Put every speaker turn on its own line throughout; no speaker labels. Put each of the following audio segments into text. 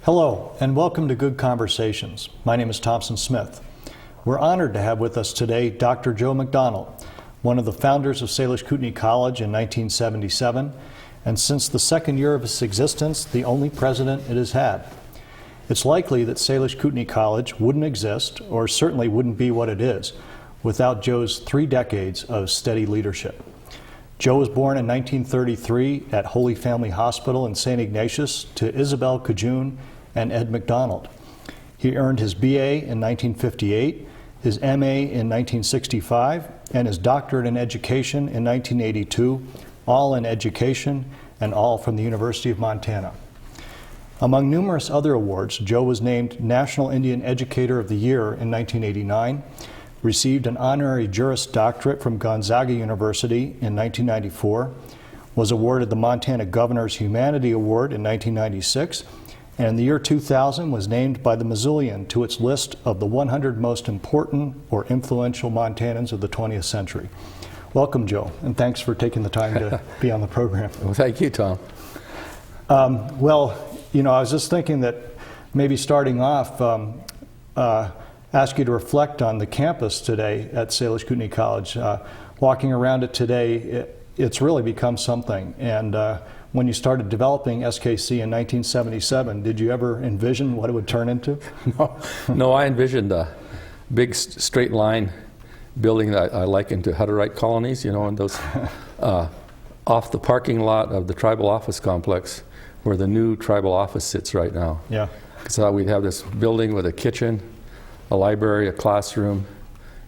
Hello, and welcome to Good Conversations. My name is Thompson Smith. We're honored to have with us today Dr. Joe McDonald, one of the founders of Salish Kootenai College in 1977, and since the second year of its existence, the only president it has had. It's likely that Salish Kootenai College wouldn't exist, or certainly wouldn't be what it is, without Joe's 3 decades of steady leadership. Joe was born in 1933 at Holy Family Hospital in St. Ignatius to Isabel Cajun and Ed McDonald. He earned his BA in 1958, his MA in 1965, and his doctorate in education in 1982, all in education and all from the University of Montana. Among numerous other awards, Joe was named National Indian Educator of the Year in 1989, received an honorary Juris Doctorate from Gonzaga University in 1994, was awarded the Montana Governor's Humanity Award in 1996, and in the year 2000 was named by the Missoulian to its list of the 100 most important or influential Montanans of the 20th century. Welcome, Joe, and thanks for taking the time to be on the program.
Well, thank you, Tom.
Well, you know, I was just thinking that maybe starting off, ask you to reflect on the campus today at Salish Kootenai College. Walking around it today, it's really become something. And when you started developing SKC in 1977, did you ever envision what it would turn into?
No, I envisioned a big straight line building that I likened to Hutterite colonies, you know, and those off the parking lot of the tribal office complex where the new tribal office sits right now.
Yeah.
So we'd have this building with a kitchen, a library, a classroom,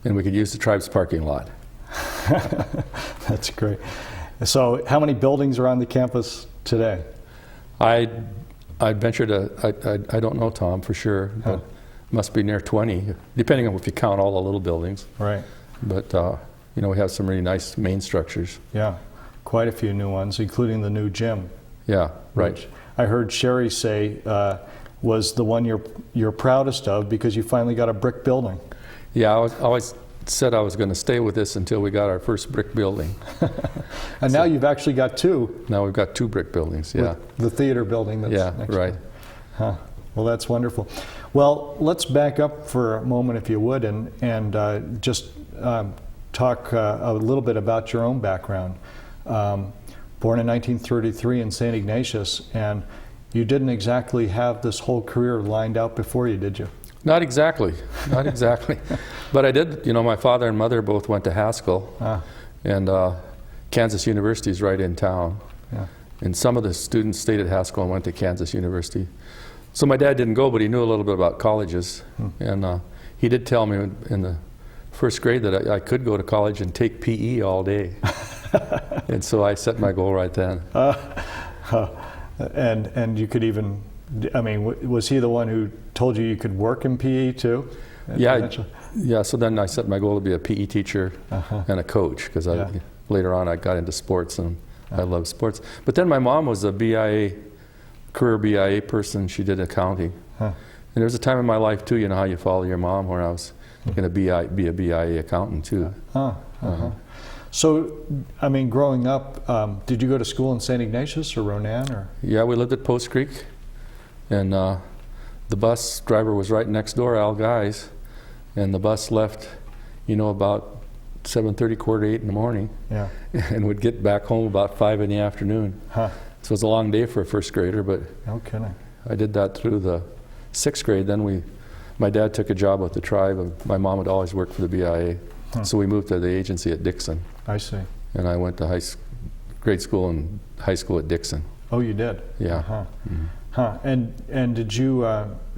and we could use the tribe's parking lot.
That's great. So how many buildings are on the campus today?
I'd venture to, I don't know, Tom, for sure, but must be near 20, depending on if you count all the little buildings.
Right.
But, you know, we have some really nice main structures.
Yeah, quite a few new ones, including the new gym.
Yeah, right.
Which I heard Sherry say was the one you're proudest of because you finally got a brick building.
Yeah, I always said I was going to stay with this until we got our first brick building.
And so now you've actually got 2.
Now we've got 2 brick buildings, yeah.
With the theater building that's next
right.
to it. Huh. Well, that's wonderful. Well, let's back up for a moment, if you would, and just talk a little bit about your own background. Born in 1933 in St. Ignatius, and you didn't exactly have this whole career lined out before you, did you?
Not exactly, not exactly. But I did, you know, my father and mother both went to Haskell, and Kansas University is right in town.
Yeah.
And some of the students stayed at Haskell and went to Kansas University. So my dad didn't go, but he knew a little bit about colleges. And he did tell me in the first grade that I could go to college and take PE all day. And so I set my goal right then.
And you could even, I mean, was he the one who told you could work in PE too?
Yeah, so then I set my goal to be a PE teacher and a coach, because later on I got into sports and I love sports. But then my mom was a BIA, career BIA person. She did accounting. And there was a time in my life too, you know how you follow your mom, where I was going to be a BIA accountant too.
So, I mean, growing up, did you go to school in St. Ignatius or Ronan? Or?
Yeah, we lived at Post Creek, and the bus driver was right next door, Al Guys, and the bus left, you know, about 7:30, quarter to 8 in the morning, and would get back home about 5 in the afternoon. So it was a long day for a first grader, but
no kidding.
I did that through the 6th grade. Then my dad took a job with the tribe, and my mom would always work for the BIA. So we moved to the agency at Dixon.
I see.
And I went to grade school and high school at Dixon.
Oh, you did?
Yeah.
And did you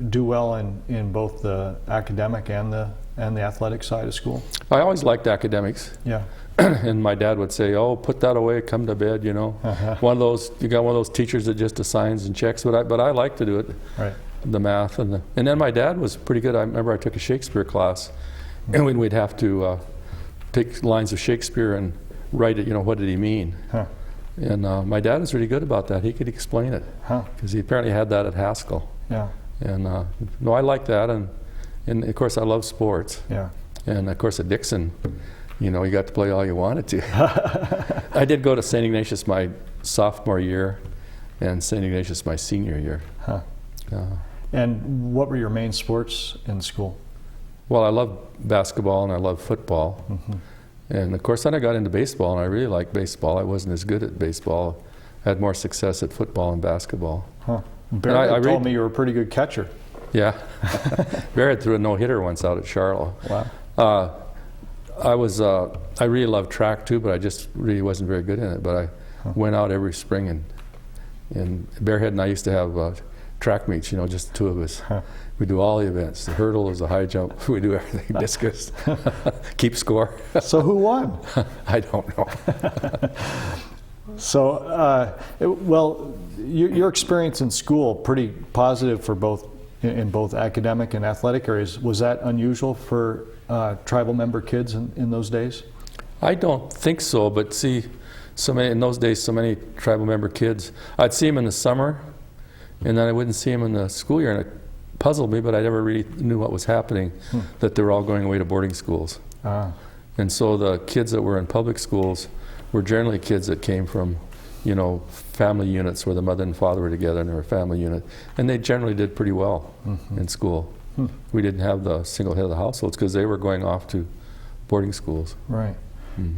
do well in both the academic and the athletic side of school?
I always liked academics.
Yeah.
And my dad would say, "Oh, put that away, come to bed," you know. You got one of those teachers that just assigns and checks, but I like to do it.
Right.
The math and then my dad was pretty good. I remember I took a Shakespeare class, and we'd have to take lines of Shakespeare and write it, you know, what did he mean? And my dad was really good about that. He could explain it, because he apparently had that at Haskell.
Yeah.
And no, I like that, and of course I love sports.
Yeah.
And of course at Dixon, you know, you got to play all you wanted to. I did go to St. Ignatius my sophomore year, and St. Ignatius my senior year.
And what were your main sports in school?
Well, I love basketball and I love football. And of course, then I got into baseball, and I really liked baseball. I wasn't as good at baseball. I had more success at football and basketball.
Barrett told me you were a pretty good catcher.
Yeah. Barrett threw a no-hitter once out at Charlotte.
Wow.
I really loved track too, but I just really wasn't very good in it. But I went out every spring, and Bearhead and I used to have track meets, just the two of us. We do all the events, the hurdles, the high jump, we do everything, discus, keep score.
So who won?
I don't know.
So, your experience in school, pretty positive for in both academic and athletic areas. Was that unusual for tribal member kids in those days?
I don't think so, but see, in those days, so many tribal member kids, I'd see them in the summer, and then I wouldn't see them in the school year, and it puzzled me, but I never really knew what was happening, that they were all going away to boarding schools. And so the kids that were in public schools were generally kids that came from, family units where the mother and father were together and they were a family unit. And they generally did pretty well in school. We didn't have the single head of the households because they were going off to boarding schools.
Right.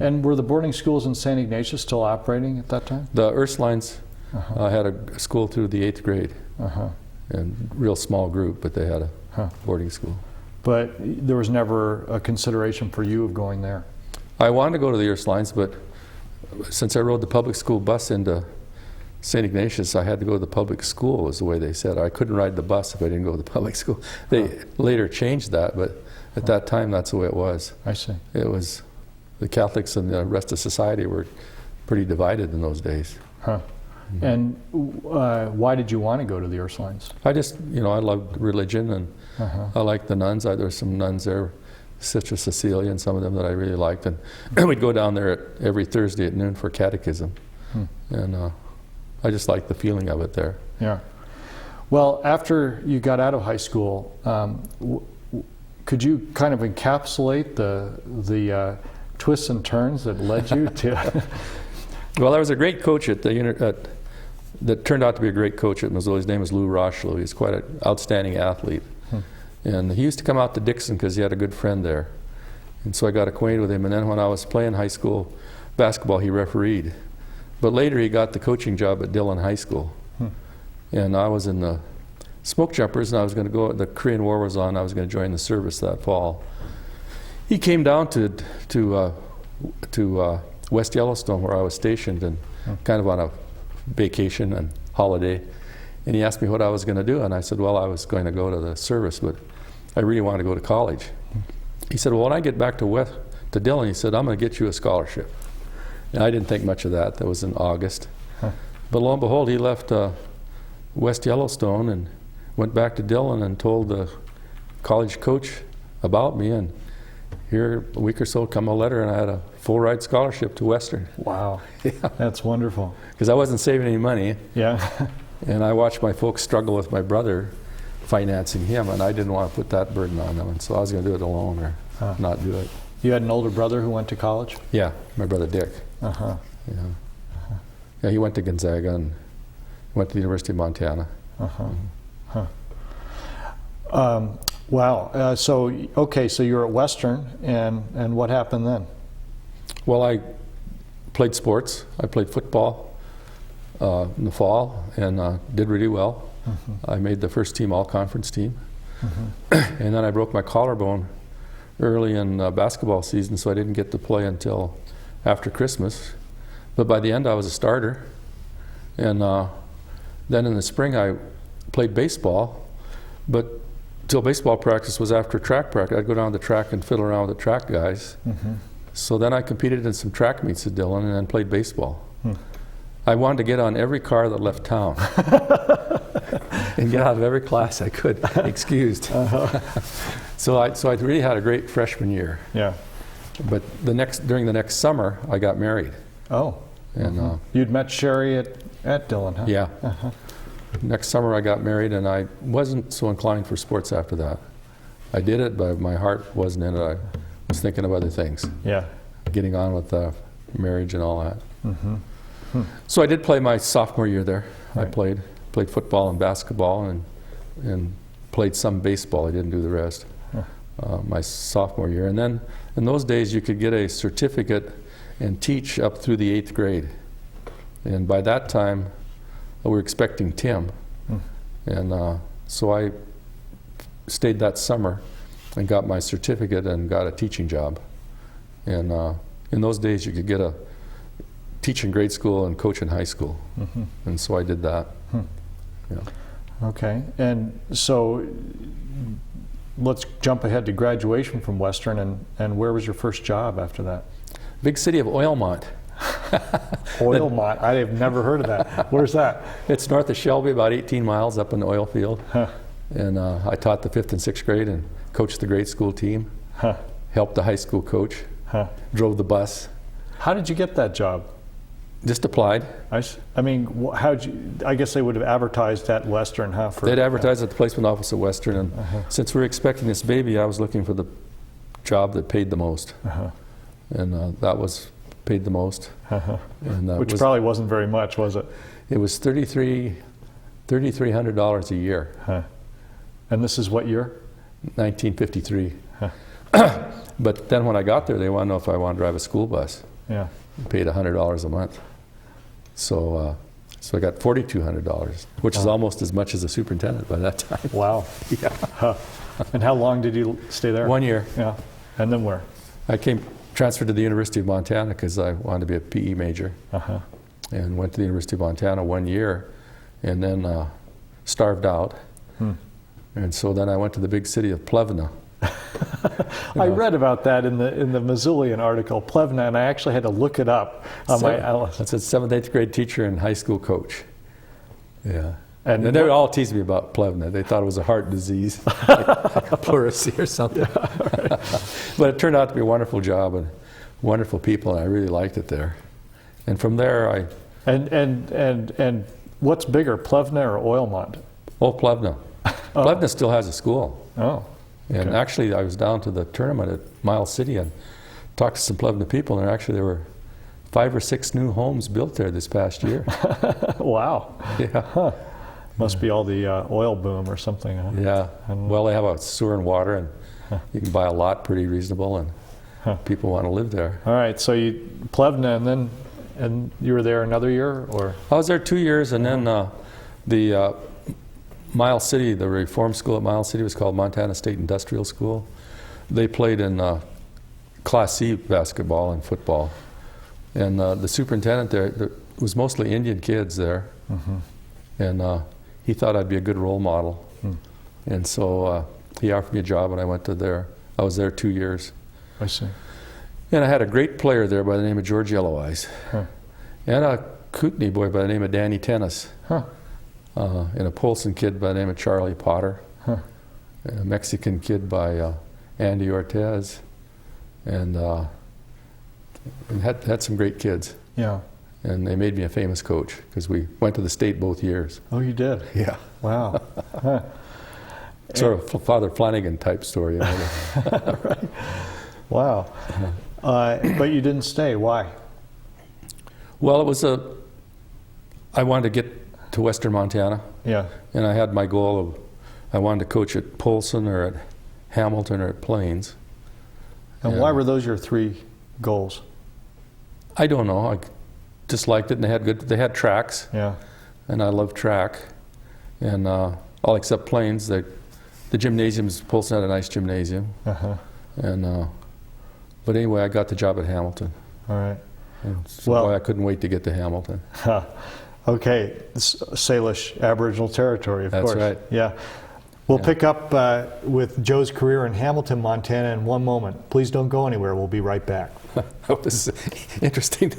And were the boarding schools in St. Ignatius still operating at that time?
The Ursulines had a school through the 8th grade. And real small group, but they had a boarding school. But
there was never a consideration for you of going there?
I wanted to go to the Ursulines, but since I rode the public school bus into St. Ignatius, I had to go to the public school, was the way they said. I couldn't ride the bus if I didn't go to the public school. They later changed that, but at that time, that's the way it was.
I see.
It was, the Catholics and the rest of society were pretty divided in those days.
And why did you want to go to the Ursulines?
I just, I loved religion, and I liked the nuns. There were some nuns there, Sister Cecilia and some of them that I really liked. And we'd go down there every Thursday at noon for catechism. And I just liked the feeling of it there.
Yeah. Well, after you got out of high school, could you kind of encapsulate the twists and turns that led you to...
Well, there was a great coach that turned out to be a great coach at Missoula. His name was Lou Rocheleau. He's quite an outstanding athlete. And he used to come out to Dixon because he had a good friend there. And so I got acquainted with him. And then when I was playing high school basketball, he refereed. But later he got the coaching job at Dillon High School. And I was in the smoke jumpers, and I was going to go, the Korean War was on, I was going to join the service that fall. He came down to West Yellowstone, where I was stationed, and kind of on a vacation and holiday. And he asked me what I was going to do, and I said, well, I was going to go to the service, but I really wanted to go to college. He said, well, when I get back to Dillon, he said, I'm going to get you a scholarship. And I didn't think much of that. That was in August. But lo and behold, he left West Yellowstone and went back to Dillon and told the college coach about me, and here a week or so come a letter, and I had a full ride scholarship to Western.
Wow. Yeah. That's wonderful.
Because I wasn't saving any money.
Yeah.
And I watched my folks struggle with my brother financing him, and I didn't want to put that burden on them, and so I was going to do it alone or not do it.
You had an older brother who went to college?
Yeah, my brother Dick. Yeah. Yeah, he went to Gonzaga and went to the University of Montana.
Wow. So you're at Western, and what happened then?
Well, I played sports. I played football in the fall and did really well. I made the first team all-conference team. And then I broke my collarbone early in basketball season, so I didn't get to play until after Christmas. But by the end, I was a starter. And then in the spring, I played baseball. But till baseball practice was after track practice, I'd go down the track and fiddle around with the track guys. So then I competed in some track meets at Dillon and then played baseball. I wanted to get on every car that left town and get out of every class I could, excused. So I really had a great freshman year.
Yeah.
But during the next summer, I got married.
Oh.
And
you'd met Sherry at Dillon, huh?
Yeah. Next summer I got married, and I wasn't so inclined for sports after that. I did it, but my heart wasn't in it. I was thinking of other things.
Yeah.
Getting on with marriage and all that. So I did play my sophomore year there. Right. I played football and basketball and and played some baseball. I didn't do the rest. My sophomore year. And then in those days you could get a certificate and teach up through the 8th grade. And by that time we were expecting Tim. And so I stayed that summer and got my certificate and got a teaching job. And in those days you could get a teach in grade school and coach in high school. And so I did that. Yeah.
Okay, and so let's jump ahead to graduation from Western, and where was your first job after that?
Big city of Oilmont.
Oilmont, I have never heard of that. Where's that?
It's north of Shelby, about 18 miles up in the oil field. And I taught the 5th and 6th grade and coached the grade school team, helped the high school coach, drove the bus.
How did you get that job?
Just applied.
I mean, I guess they would have advertised at Western, huh?
They'd advertised at the placement office at Western, and since we were expecting this baby, I was looking for the job that paid the most. And that was paid the most. And
which probably wasn't very much, was it?
It was $3,300 a year.
And this is what year?
1953. But then when I got there, they wanted to know if I wanted to drive a school bus.
Yeah.
Paid $100 a month. So I got $4,200, which is almost as much as a superintendent by that time.
Wow. Yeah. And how long did you stay there?
1 year.
Yeah. And then where?
I transferred to the University of Montana because I wanted to be a PE major. And went to the University of Montana 1 year, and then starved out. And so then I went to the big city of Plevna.
I read about that in the Missoulian article, Plevna, and I actually had to look it up on my atlas.
That's a 7th, 8th grade teacher and high school coach. Yeah. And they would all tease me about Plevna. They thought it was a heart disease, like pleurisy or something. Right. But it turned out to be a wonderful job and wonderful people, and I really liked it there. And from there, I...
And what's bigger, Plevna or Oilmont?
Oh, Plevna. Plevna still has a school.
Oh. Okay.
And actually, I was down to the tournament at Miles City and talked to some Plevna people, and there were 5 or 6 new homes built there this past year.
Wow.
Yeah.
Must be all the oil boom or something. Huh?
Yeah. Well, they have a sewer and water, and you can buy a lot pretty reasonable, and people want to live there.
All right. So you Plevna, and you were there another year, or?
I was there 2 years, and then the Miles City, the reform school at Miles City was called Montana State Industrial School. They played in Class C basketball and football. And the superintendent there was mostly Indian kids there. And he thought I'd be a good role model. And so he offered me a job, and I went to there. I was there 2 years.
I see.
And I had a great player there by the name of George Yellow Eyes. And a Kootenai boy by the name of Danny Tennis. And a Polson kid by the name of Charlie Potter, and a Mexican kid by Andy Ortez, and had some great kids.
Yeah.
And they made me a famous coach because we went to the state both years.
Oh, you did?
Yeah.
Wow.
Sort of Father Flanagan type story. You know?
Right. Wow. But you didn't stay. Why?
Well, I wanted to get to Western Montana.
Yeah.
And I had my goal of, I wanted to coach at Polson or at Hamilton or at Plains.
And why were those your 3 goals?
I don't know. I just liked it, and they had tracks. Yeah. And I love track. And all except Plains, the gymnasiums, Polson had a nice gymnasium. And but anyway, I got the job at Hamilton. All right. And so well, I couldn't wait to get to Hamilton.
Okay, Salish Aboriginal territory, of course. That's right. Yeah. We'll pick up with Joe's career in Hamilton, Montana in one moment. Please don't go anywhere. We'll be right back.
This is interesting.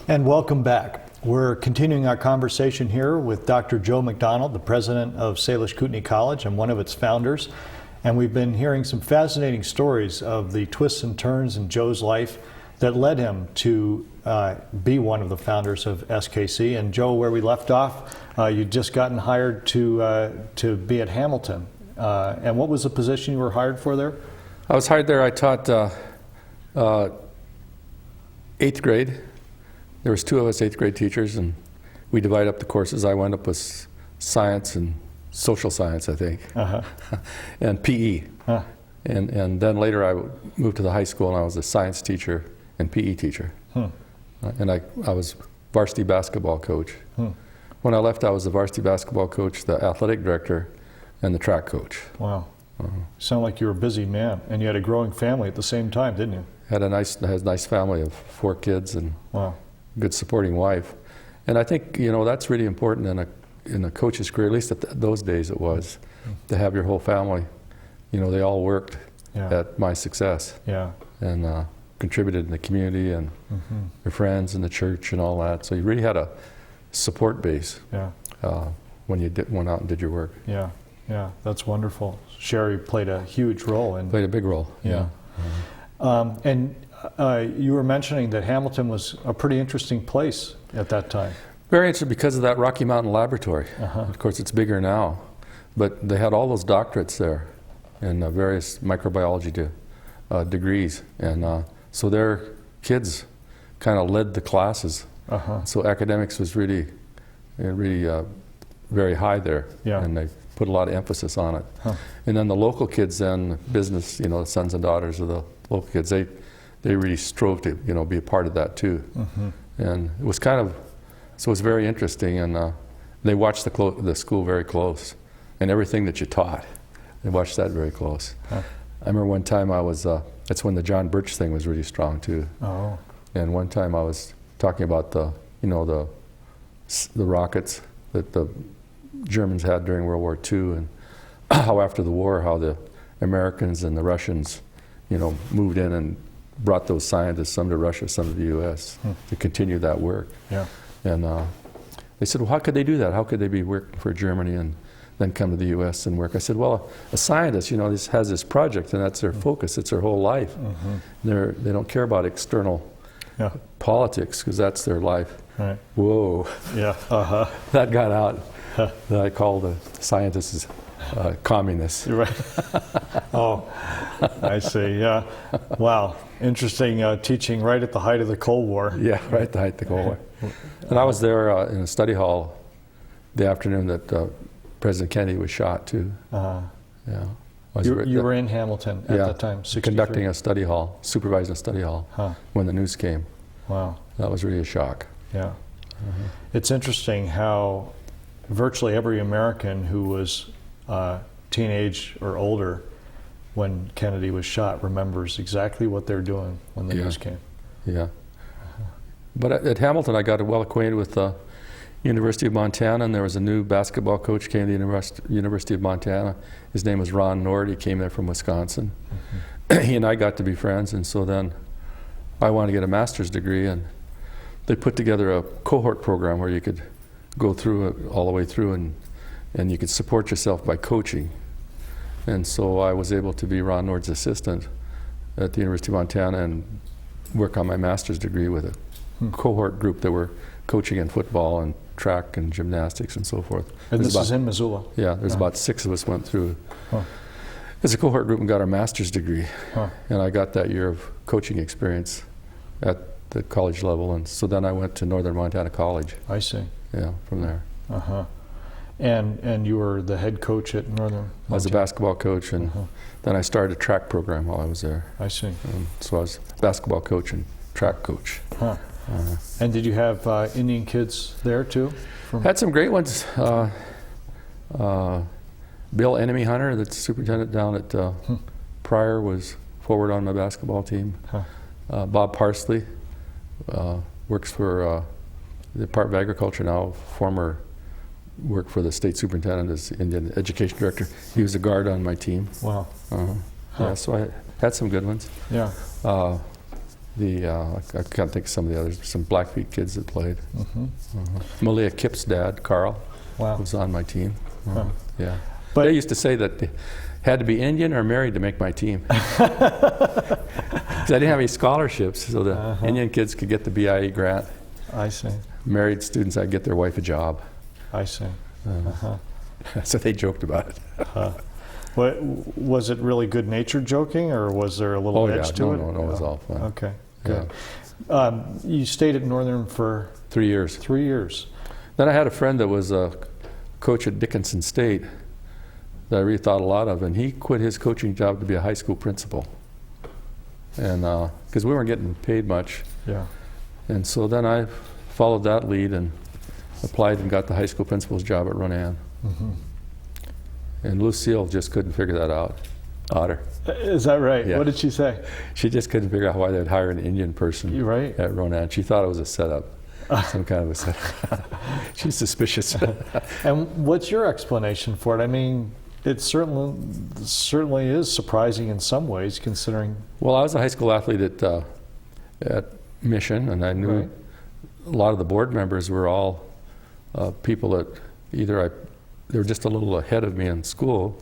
And welcome back. We're continuing our conversation here with Dr. Joe McDonald, the president of Salish Kootenai College and one of its founders. And we've been hearing some fascinating stories of the twists and turns in Joe's life that led him to be one of the founders of SKC. And Joe, where we left off, you'd just gotten hired to be at Hamilton. And what was the position you were hired for there?
I was hired there. I taught 8th grade. There was 2 of us 8th grade teachers, and we divide up the courses. I wound up with science and social science, I think, and PE. And then later I moved to the high school, and I was a science teacher and PE teacher. And I was varsity basketball coach. When I left, I was the varsity basketball coach, the athletic director, and the track coach.
Wow. Sound like you were a busy man, and you had a growing family at the same time, didn't you?
Had a nice family of 4 kids and good supporting wife. And I think, you know, that's really important in a coach's career, at least at those days it was, to have your whole family. You know, they all worked at my success and contributed in the community and your friends in the church and all that. So you really had a support base when you went out and did your work.
Yeah, that's wonderful. Sherry played a huge role.
Played a big role,
And you were mentioning that Hamilton was a pretty interesting place at that time.
Very interesting because of that Rocky Mountain Laboratory. Of course, it's bigger now, but they had all those doctorates there in various microbiology degrees. And so their kids kind of led the classes. So academics was really very high there. And they put a lot of emphasis on it. And then the local kids then, business, you know, the sons and daughters of the local kids, they really strove to, you know, be a part of that too. And it was kind of, so it was very interesting, and they watched the school very close, and everything that you taught, they watched that very close. I remember one time I was, that's when the John Birch thing was really strong too. And one time I was talking about the rockets that the Germans had during World War II, and how after the war, how the Americans and the Russians, you know, moved in and brought those scientists, some to Russia, some to the U.S., to continue that work. And they said, well, how could they do that? How could they be working for Germany and then come to the U.S. and work? I said, well, a scientist, you know, has this project, and that's their focus. It's their whole life. They don't care about external politics, because that's their life. Whoa. That got out. I called the scientists communists.
I see. Wow. Interesting teaching right at the height of the Cold War.
Right at the height of the Cold War. And I was there in a study hall the afternoon that President Kennedy was shot too.
You were in Hamilton at that time, 63?
Conducting a study hall, supervising a study hall when the news came.
Wow.
That was really a shock.
It's interesting how virtually every American who was teenage or older when Kennedy was shot remembers exactly what they're doing when the news came.
But at Hamilton, I got well acquainted with the University of Montana, and there was a new basketball coach came to the University of Montana. His name was Ron Nord. He came there from Wisconsin. He and I got to be friends, and so then I wanted to get a master's degree, and they put together a cohort program where you could go through it all the way through, and you could support yourself by coaching. And so I was able to be Ron Nord's assistant at the University of Montana and work on my master's degree with a cohort group that were coaching in football and track and gymnastics and so forth.
And this is in Missoula?
There's about 6 of us went through as a cohort group and got our master's degree. And I got that year of coaching experience at the college level, and so then I went to Northern Montana College.
I see.
From there.
And you were the head coach at Northern Montana?
I was a basketball coach, and then I started a track program while I was there.
I see.
So I was basketball coach and track coach.
And did you have Indian kids there too?
Had some great ones. Bill Enemy Hunter, that's superintendent down at Pryor, was forward on my basketball team. Bob Parsley works for the Department of Agriculture now, former worked for the state superintendent as Indian education director. He was a guard on my team.
Wow.
So I had some good ones. I can't think of some of the others, some Blackfeet kids that played. Malia Kip's dad, Carl, was on my team. Yeah. But they used to say that they had to be Indian or married to make my team. Because I didn't have any scholarships, so the Indian kids could get the BIE grant.
I see.
Married students, I'd get their wife a job.
I see.
So they joked about it.
What, was it really good-natured joking, or was there a little edge to it?
No, it was all fun.
Okay, good. You stayed at Northern for
3 years.
3 years.
Then I had a friend that was a coach at Dickinson State that I really thought a lot of, and he quit his coaching job to be a high school principal. And because we weren't getting paid much.
Yeah.
And so then I followed that lead and applied and got the high school principal's job at Ronan. And Lucille just couldn't figure that out. Otter.
Is that right?
Yeah.
What did she say?
She just couldn't figure out why they'd hire an Indian person at Ronan. She thought it was a setup, some kind of a setup. She's suspicious.
And what's your explanation for it? I mean, it certainly is surprising in some ways, considering.
Well, I was a high school athlete at Mission, and I knew a lot of the board members were all people that either they were just a little ahead of me in school,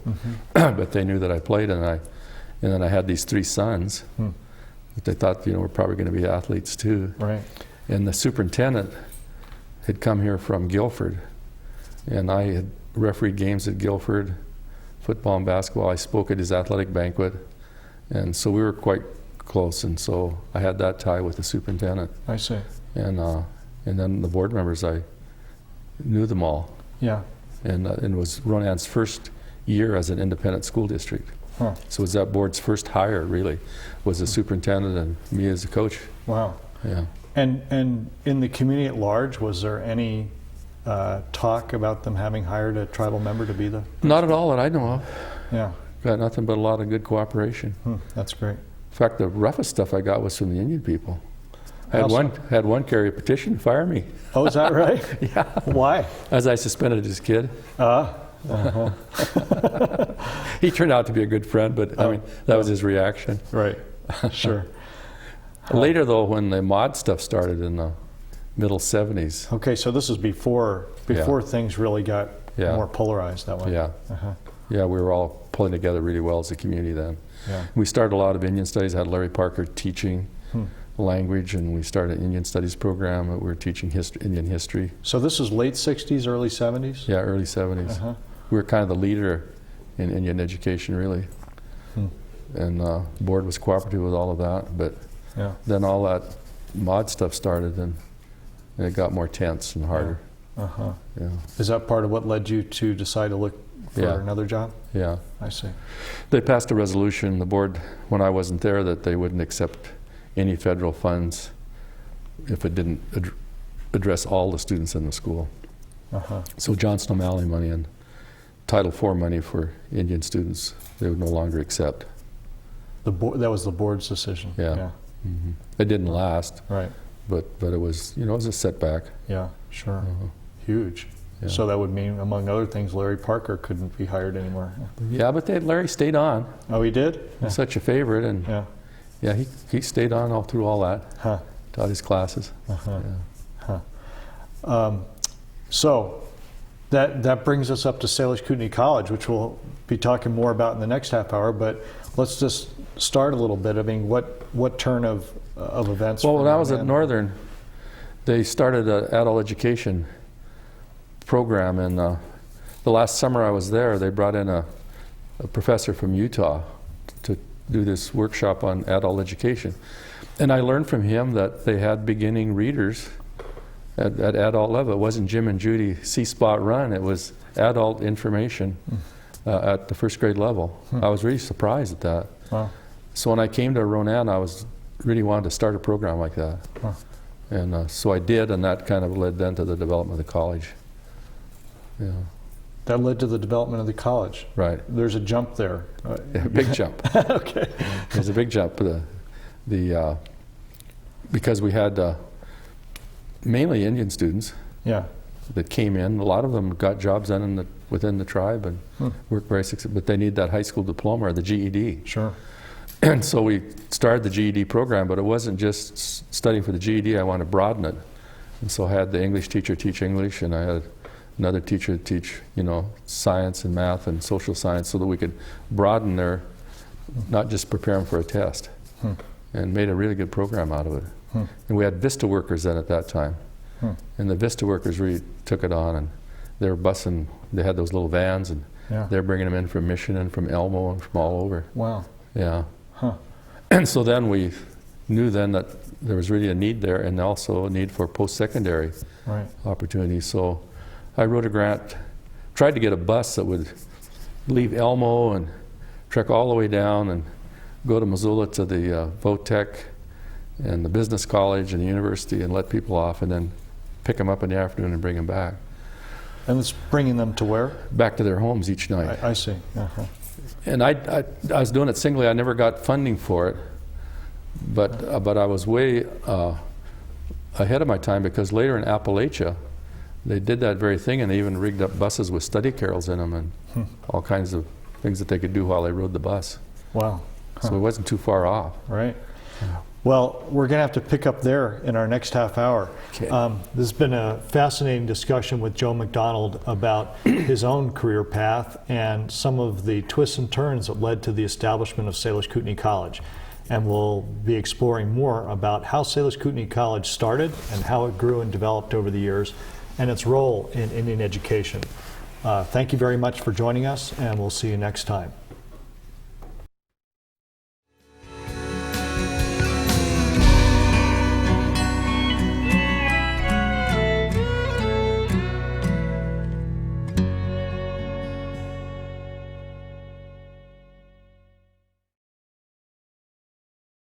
but they knew that I played, and then I had these 3 sons that they thought, were probably going to be athletes too.
Right.
And the superintendent had come here from Guilford, and I had refereed games at Guilford, football and basketball. I spoke at his athletic banquet, and so we were quite close, and so I had that tie with the superintendent.
I see.
And then the board members, I knew them all.
Yeah.
And it was Ronan's first year as an independent school district. So it was that board's first hire, really, was the superintendent and me as a coach.
Wow.
Yeah.
And in the community at large, was there any talk about them having hired a tribal member to be the?
Not at all that I know of.
Yeah.
Got nothing but a lot of good cooperation.
That's great.
In fact, the roughest stuff I got was from the Indian people. I had one carry a petition to fire me.
Oh, is that right?
Yeah.
Why?
As I suspended his kid. He turned out to be a good friend, but I mean, that was his reaction.
Right. Sure.
Later, though, when the mod stuff started in the middle 70s.
Okay, so this is before things really got more polarized that way.
Yeah. Yeah, we were all pulling together really well as a community then.
Yeah.
We started a lot of Indian studies, had Larry Parker teaching language, and we started an Indian studies program. We were teaching Indian history.
So this is late 60s, early 70s?
Yeah, early 70s. We were kind of the leader in Indian education, really. And the board was cooperative with all of that, but then all that mod stuff started, and it got more tense and harder. Yeah. Is
that part of what led you to decide to look for another job?
Yeah.
I see.
They passed a resolution, the board, when I wasn't there, that they wouldn't accept any federal funds if it didn't address all the students in the school. So Johnson O'Malley money and Title IV money for Indian students, they would no longer accept.
That was the board's decision.
Yeah. It didn't last.
Right.
But it was, it was a setback.
Yeah, sure. Huge. Yeah. So that would mean, among other things, Larry Parker couldn't be hired anymore.
Yeah, but Larry stayed on.
Oh, he did?
He was such a favorite, and he stayed on all through all that. Taught his classes.
So that brings us up to Salish Kootenai College, which we'll be talking more about in the next half hour. But let's just start a little bit. I mean, what turn of events?
Well, when I was at Northern, they started an adult education program, and the last summer I was there, they brought in a professor from Utah to do this workshop on adult education. And I learned from him that they had beginning readers at adult level. It wasn't Jim and Judy C-Spot Run, it was adult information at the first grade level. I was really surprised at that.
Wow.
So when I came to Ronan, I really wanted to start a program like that. And so I did, and that kind of led then to the development of the college. Yeah.
That led to the development of the college.
Right.
There's a jump there.
Yeah, big jump.
Okay.
There's a big jump. Because we had mainly Indian students that came in. A lot of them got jobs then within the tribe and worked very successfully, but they need that high school diploma or the GED.
Sure.
And so we started the GED program, but it wasn't just studying for the GED. I wanted to broaden it. And so I had the English teacher teach English, and I had another teacher teach, science and math and social science, so that we could broaden their, not just prepare them for a test. And made a really good program out of it. And we had Vista workers then at that time. And the Vista workers really took it on, and they were busing, they had those little vans, and they're bringing them in from Mission and from Elmo and from all over.
Wow.
Yeah. And so then we knew then that there was really a need there, and also a need for post-secondary opportunities. So I wrote a grant, tried to get a bus that would leave Elmo and trek all the way down and go to Missoula to the VOTEC and the business college and the university and let people off, and then pick them up in the afternoon and bring them back.
And it's bringing them to where?
Back to their homes each night.
I see.
And I was doing it singly. I never got funding for it, but I was way ahead of my time, because later in Appalachia, they did that very thing, and they even rigged up buses with study carols in them and all kinds of things that they could do while they rode the bus.
Wow.
So it wasn't too far off.
Right. Well, we're going to have to pick up there in our next half hour.
Okay.
This has been a fascinating discussion with Joe McDonald about his own career path and some of the twists and turns that led to the establishment of Salish Kootenai College. And we'll be exploring more about how Salish Kootenai College started and how it grew and developed over the years, and its role in Indian education. Thank you very much for joining us, and we'll see you next time.